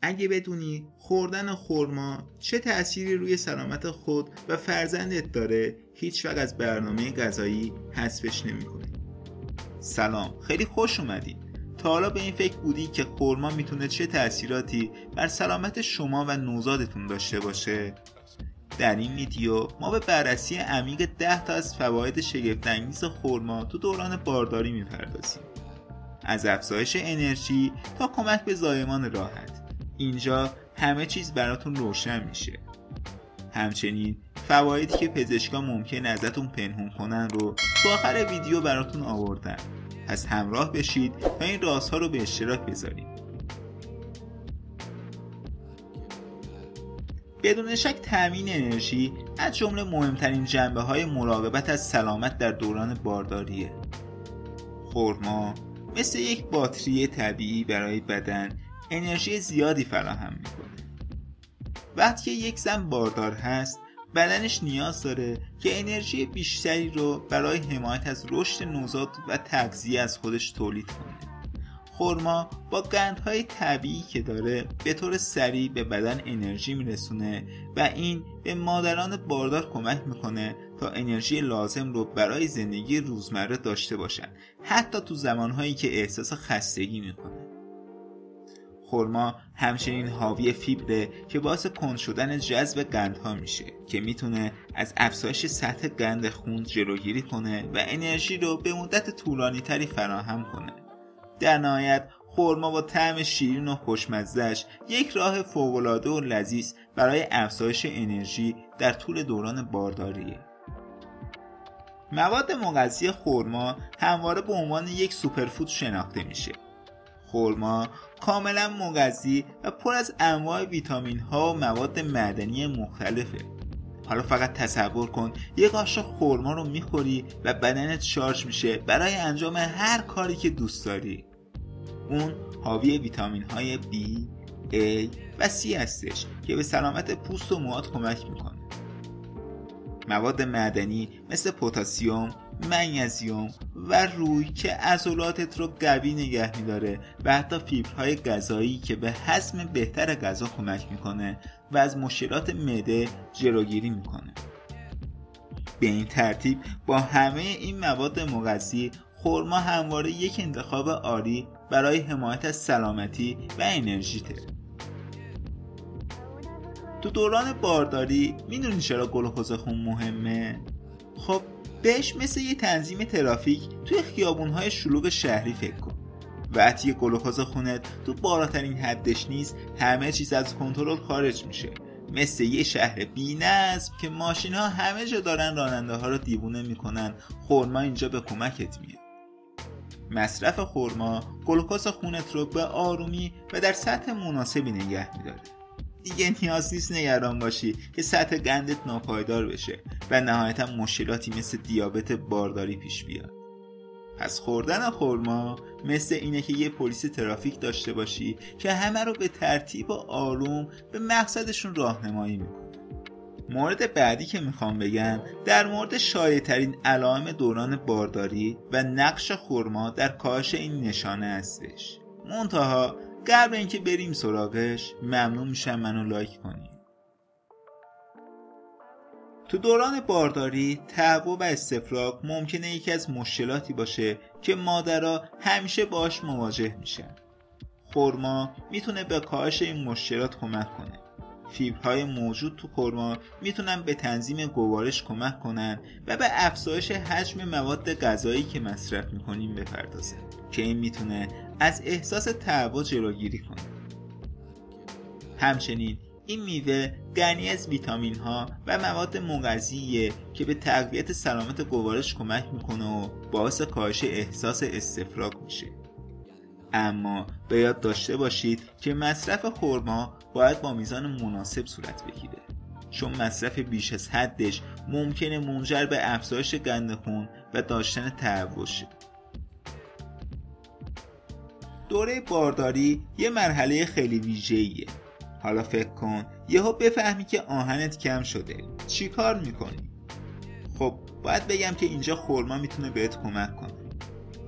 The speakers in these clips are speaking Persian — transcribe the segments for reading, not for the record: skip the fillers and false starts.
اگه بدونی خوردن خرما چه تأثیری روی سلامت خود و فرزندت داره، هیچ وقت از برنامه غذایی حذفش نمی‌کنی. سلام، خیلی خوش اومدید. تا حالا به این فکر بودی که خرما میتونه چه تأثیراتی بر سلامت شما و نوزادتون داشته باشه؟ در این ویدیو ما به بررسی عمیق 10 تا از فواید شگفت‌انگیز خرما تو دوران بارداری میپردازیم. از افزایش انرژی تا کمک به زایمان راحت. اینجا همه چیز براتون روشن میشه. همچنین فوایدی که پزشکا ممکن ازتون پنهون کنن رو تو آخر ویدیو براتون آوردن. پس همراه بشید تا این رازها رو به اشتراک بذاریم. بدون شک تامین انرژی از جمله مهمترین جنبه‌های مراقبت از سلامت در دوران بارداریه. خرما مثل یک باتری طبیعی برای بدن انرژی زیادی فراهم میکنه. وقتی که یک زن باردار هست، بدنش نیاز داره که انرژی بیشتری رو برای حمایت از رشد نوزاد و تغذیه از خودش تولید کنه. خرما با قندهای طبیعی که داره به طور سریع به بدن انرژی میرسونه و این به مادران باردار کمک میکنه تا انرژی لازم رو برای زندگی روزمره داشته باشن، حتی تو زمانهایی که احساس خستگی میکنه. خرما همچنین حاوی فیبره که باعث کند شدن جذب قندها میشه که میتونه از افزایش سطح قند خون جلوگیری کنه و انرژی رو به مدت طولانی تری فراهم کنه. در نهایت خرما با طعم شیرین و خوشمزه‌اش یک راه فوق‌العاده و لذیذ برای افزایش انرژی در طول دوران بارداریه. مواد مغذی خرما همواره به عنوان یک سوپرفود شناخته میشه. خرما کاملا مغذی و پر از انواع ویتامین ها و مواد معدنی مختلفه. حالا فقط تصور کن یک قاشق خرما رو میخوری و بدنت شارژ میشه برای انجام هر کاری که دوست داری. اون حاوی ویتامین های B, A و C هستش که به سلامت پوست و موهات کمک میکنه. مواد معدنی مثل پتاسیم، منیزیم و روی که عضلاتت رو قوی نگه میداره و حتی فیبرهای غذایی که به هضم بهتر غذا کمک میکنه و از مشکلات معده جلوگیری میکنه. به این ترتیب با همه این مواد مغذی، خرما همواره یک انتخاب عالی برای حمایت از سلامتی و انرژیته. تو دوران بارداری میدونی چرا گلوکوز خون مهمه؟ خب بهش مثل یه تنظیم ترافیک توی خیابون‌های شلوغ شهری فکر کن. وقتی که گلوکوز خونت تو بالاترین حدش نیست، همه چیز از کنترل خارج میشه. مثل یه شهر بی‌نظم که ماشین‌ها همه جا دارن راننده‌ها رو دیوونه میکنن، خرما اینجا به کمکت میاد. مصرف خرما گلوکوز خونت رو به آرومی و در سطح مناسبی نگه میداره. دیگه نیاز نیست نگران باشی که سطح قندت ناپایدار بشه و نهایتا مشکلاتی مثل دیابت بارداری پیش بیاد. پس خوردن خرما مثل اینه که یه پلیس ترافیک داشته باشی که همه رو به ترتیب و آروم به مقصدشون راهنمایی میکنه. مورد بعدی که میخوام بگم در مورد شایع‌ترین علائم دوران بارداری و نقش خرما در کاهش این نشانه هستش. منتها قبل اینکه بریم سراغش ممنون میشم منو لایک کنی. تو دوران بارداری تهوع و استفراغ ممکنه یکی از مشکلاتی باشه که مادرها همیشه باهاش مواجه میشن. خرما میتونه به کاهش این مشکلات کمک کنه. فیبرهای موجود تو خرما میتونن به تنظیم گوارش کمک کنن و به افزایش حجم مواد غذایی که مصرف میکنیم بپردازن که این میتونه از احساس تهوع جلوگیری کنه. همچنین این میوه غنی از ویتامین ها و مواد مغذیه که به تقویت سلامت گوارش کمک میکنه و باعث کاهش احساس استفراغ میشه. اما به یاد داشته باشید که مصرف خرما باید با میزان مناسب صورت بگیره، چون مصرف بیش از حدش ممکنه منجر به افزایش قند خون و داشتن تهوع شه. دوره بارداری یه مرحله خیلی ویژه‌ایه. حالا فکر کن یهو بفهمی که آهنت کم شده، چی کار میکنی؟ خب باید بگم که اینجا خرما میتونه بهت کمک کنه.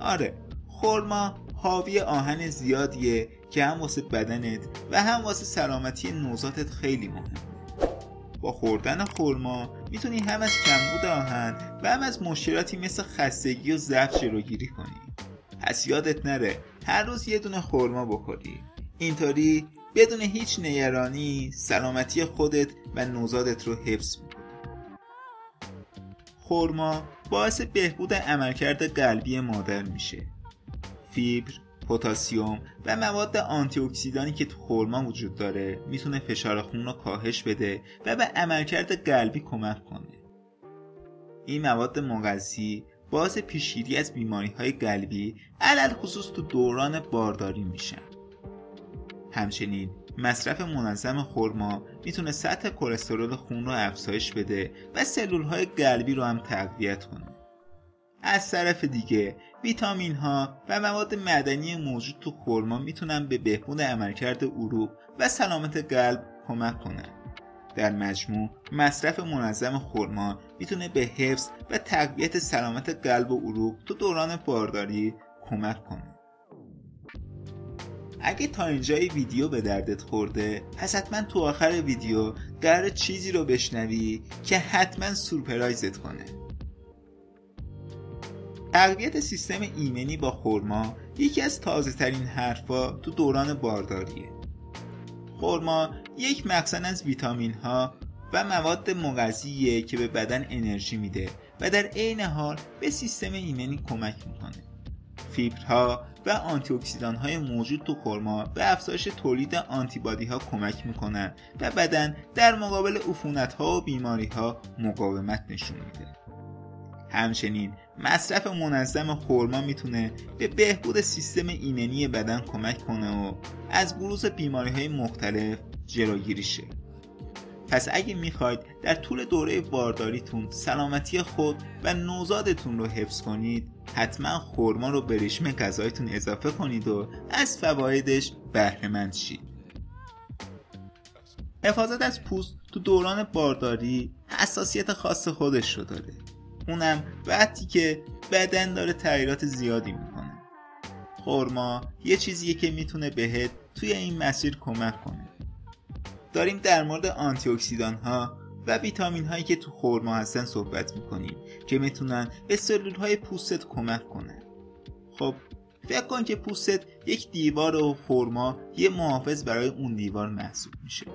آره، خرما حاوی آهن زیادیه که هم واسه بدنت و هم واسه سلامتی نوزادت خیلی مهمه. با خوردن خرما میتونی هم از کمبود آهن و هم از مشکلاتی مثل خستگی و ضعف جلوگیری کنی. پس یادت نره هر روز یه دونه خرما بخوری. اینطوری بدون هیچ نگرانی سلامتی خودت و نوزادت رو حفظ میکنی. خرما باعث بهبود عملکرد قلبی مادر میشه. فیبر، پتاسیم و مواد آنتی اکسیدانی که تو خرما وجود داره میتونه فشار خون رو کاهش بده و به عملکرد قلبی کمک کنه. این مواد مغذی باعث پیشگیری از بیماری‌های قلبی علل خصوص تو دوران بارداری میشن. همچنین مصرف منظم خرما میتونه سطح کلسترول خون رو افزایش بده و سلول‌های قلبی رو هم تقویت کنه. از طرف دیگه ویتامین ها و مواد معدنی موجود تو خرما میتونن به بهبود عملکرد عروق و سلامت قلب کمک کنن. در مجموع مصرف منظم خرما میتونه به حفظ و تقویت سلامت قلب و عروق تو دوران بارداری کمک کنه. اگه تا اینجای ویدیو به دردت خورده، پس حتما تو آخر ویدیو قراره چیزی رو بشنوی که حتما سورپرایزت کنه. تقویت سیستم ایمنی با خرما یکی از تازه ترین حرفا تو دوران بارداریه. خرما یک مخزن از ویتامین ها و مواد مغذیه که به بدن انرژی میده و در عین حال به سیستم ایمنی کمک میکنه. فیبرها و آنتی اکسیدان های موجود تو خرما به افزایش تولید آنتی بادی ها کمک میکنن و بدن در مقابل عفونت ها و بیماری ها مقاومت نشون میده. همچنین مصرف منظم خرما میتونه به بهبود سیستم ایمنی بدن کمک کنه و از بروز بیماری‌های مختلف جلوگیری شه. پس اگه میخواید در طول دوره بارداریتون سلامتی خود و نوزادتون رو حفظ کنید، حتما خرما رو به رژیم غذاییتون اضافه کنید و از فوایدش بهره مند شید. حفاظت از پوست تو دوران بارداری حساسیت خاص خودش رو داره. اونم وقتی که بدن داره تغییرات زیادی میکنه. خرما یه چیزیه که میتونه بهت توی این مسیر کمک کنه. داریم در مورد آنتی اکسیدان ها و ویتامین هایی که تو خرما هستن صحبت میکنیم که میتونن به سلول های پوستت کمک کنن. خب فکر کن که پوستت یک دیوار و خرما یه محافظ برای اون دیوار محسوب میشه.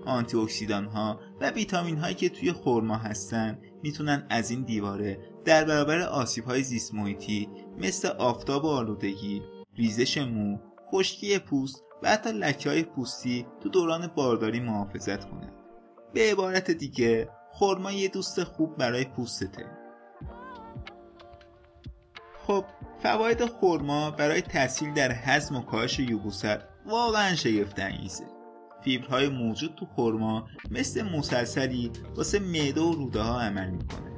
آنتی اکسیدان ها و ویتامین هایی که توی خرما هستن میتونن از این دیواره در برابر آسیب های زیست محیطی مثل آفتاب و آلودگی، ریزش مو، خشکی پوست و حتی لکه های پوستی تو دوران بارداری محافظت کنن. به عبارت دیگه خرما یه دوست خوب برای پوستته. خب فواید خرما برای تسهیل در هضم و کاهش یبوست واقعا شگفت‌انگیزه. فیبرهای موجود تو خرما مثل مسلسلی واسه معده و روده ها عمل میکنه.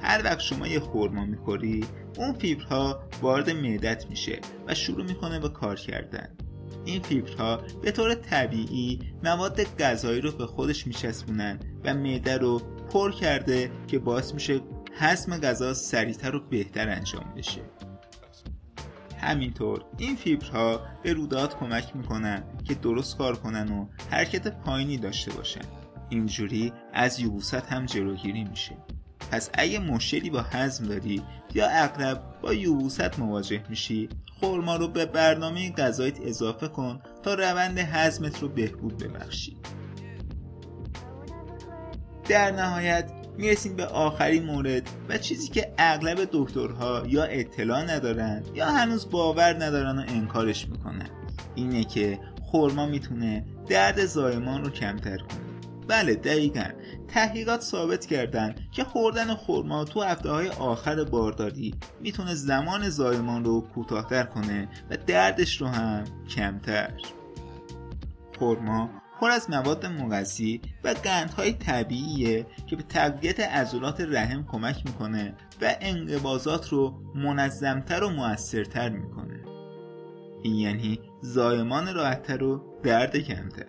هر وقت شما یه خرما میخوری، اون فیبرها وارد معدت میشه و شروع میکنه به کار کردن. این فیبرها به طور طبیعی مواد غذایی رو به خودش میچسبونن و معده رو پر کرده که باعث میشه هضم غذا سریعتر و بهتر انجام بشه. همینطور این فیبرها به روده‌هات کمک میکنن که درست کار کنن و حرکت پایینی داشته باشن. اینجوری از یبوست هم جلوگیری میشه. پس اگه مشکلی با هضم داری یا اغلب با یبوست مواجه میشی، خرما رو به برنامه غذاییت اضافه کن تا روند هضمت رو بهبود ببخشی. در نهایت میرسیم به آخرین مورد و چیزی که اغلب دکترها یا اطلاع ندارن یا هنوز باور ندارن و انکارش میکنن. اینه که خرما میتونه درد زایمان رو کمتر کنه. بله دقیقاً، تحقیقات ثابت کردن که خوردن خرما تو هفته‌های آخر بارداری میتونه زمان زایمان رو کوتاه‌تر کنه و دردش رو هم کمتر. خرما پر از مواد مغذی و قندهای طبیعیه که به تقویت عضلات رحم کمک میکنه و انقباضات رو منظمتر و مؤثرتر میکنه. این یعنی زایمان راحتتر و درد کمتر.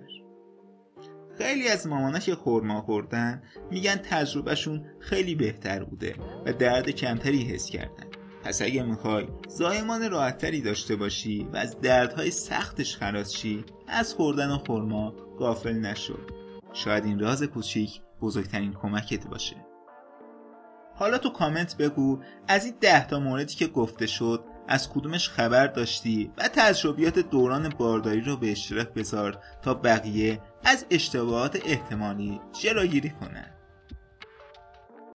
خیلی از مامانا که خرما خوردن میگن تجربهشون خیلی بهتر بوده و درد کمتری حس کردن. پس اگه میخوای زایمان راحت‌تری داشته باشی و از دردهای سختش خلاص شی، از خوردن خرما غافل نشو. شاید این راز کوچیک بزرگترین کمکت باشه. حالا تو کامنت بگو از این 10 تا موردی که گفته شد از کدومش خبر داشتی و تجربیات دوران بارداری رو به اشتراک بذار تا بقیه از اشتباهات احتمالی جلوگیری کنن.